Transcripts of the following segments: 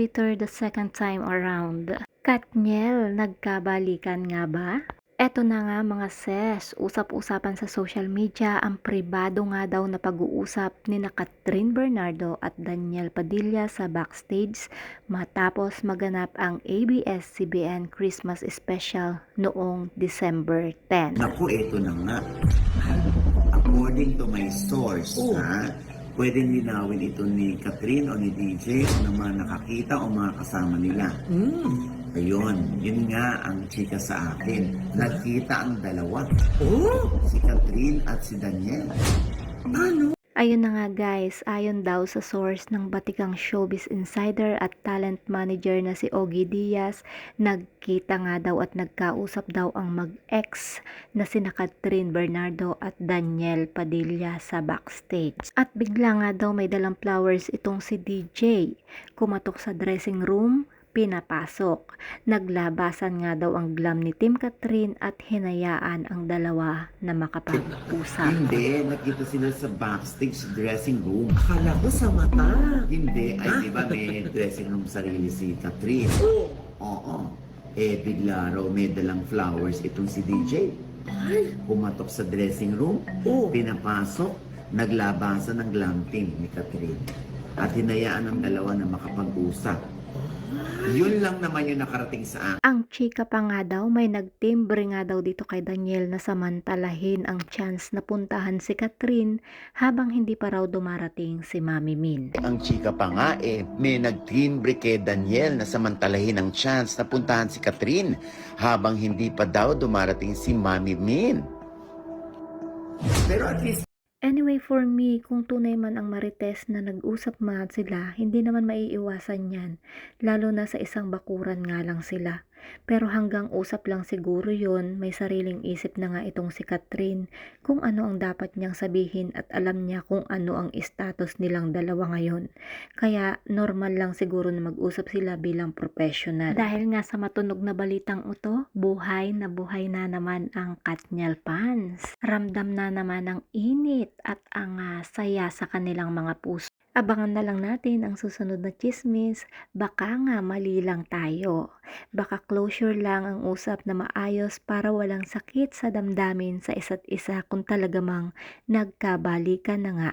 bitter the second time around. Katniel, nagkabalikan nga ba? Eto na nga mga ses, usap-usapan sa social media ang pribado nga daw na pag-uusap ni na Catherine Bernardo at Daniel Padilla sa backstage matapos maganap ang ABS-CBN Christmas Special noong December 10. Naku, eto na nga. According to my source, pwedeng linawin ito ni Catherine o ni DJ o ng mga nakakita o mga kasama nila. Ayun, yun nga ang chika sa akin. Nagkita ang dalawa. Si Catherine at si Daniel. Ayun na nga guys, ayon daw sa source ng batikang showbiz insider at talent manager na si Ogie Diaz, nagkita nga daw at nagkausap daw ang mag-ex na sina Catherine Bernardo at Daniel Padilla sa backstage. At bigla nga daw may dalang flowers itong si DJ, kumatok sa dressing room, pinapasok. Naglabasan nga daw ang glam ni Team Catherine at hinayaan ang dalawa na makapag-usap. Hindi, nakita sila sa backstage dressing room. Akala ko sa mata. Hindi, ay di ba may dressing room sarili si Catherine? Oo. Eh, bigla raw may dalang flowers itong si DJ. Ay, Pumatok sa dressing room, pinapasok, naglabasan ng glam team ni Catherine. At hinayaan ang dalawa na makapag-usap. Yun lang naman yung nakarating sa akin. Ang chika pa nga daw, may nagtimbre nga daw dito kay Daniel na samantalahin ang chance na puntahan si Catherine habang hindi pa raw dumarating si Mami Min. Ang chika pa nga may nagtimbre kay Daniel na samantalahin ang chance na puntahan si Catherine habang hindi pa daw dumarating si Mami Min. Pero at least Anyway, for me, kung tunay man ang marites na nag-usap man sila, hindi naman maiiwasan yan. Lalo na sa isang bakuran nga lang sila. Pero hanggang usap lang siguro yon, may sariling isip na nga itong si Catherine kung ano ang dapat niyang sabihin at alam niya kung ano ang status nilang dalawa ngayon. Kaya normal lang siguro na mag-usap sila bilang professional. Dahil nga sa matunog na balitang ito, buhay na naman ang Katniel fans. Ramdam na naman ang init at ang saya sa kanilang mga puso. Abangan na lang natin ang susunod na chismis. Baka nga mali lang tayo. Baka closure lang ang usap na maayos para walang sakit sa damdamin sa isa't isa kung talaga mang nagkabalikan na nga.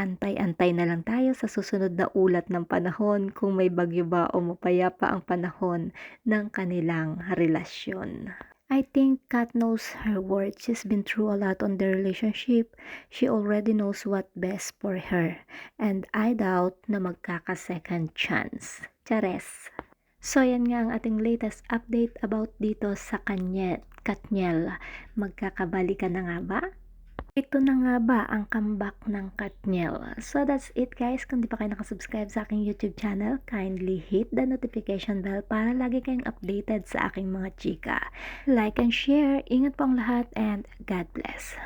Antay-antay na lang tayo sa susunod na ulat ng panahon kung may bagyo ba o mapayapa ang panahon ng kanilang relasyon. I think Kat knows her worth. She's been through a lot on their relationship. She already knows what best for her. And I doubt na magkaka-second chance. Chares! So yan nga ang ating latest update about dito sa Katniel. Magkakabalikan na nga ba? Ito na nga ba ang comeback ng Katniel? So that's it guys. Kung di pa kayo nakasubscribe sa aking YouTube channel, kindly hit the notification bell para lagi kayong updated sa aking mga chika. Like and share. Ingat po ang lahat and God bless.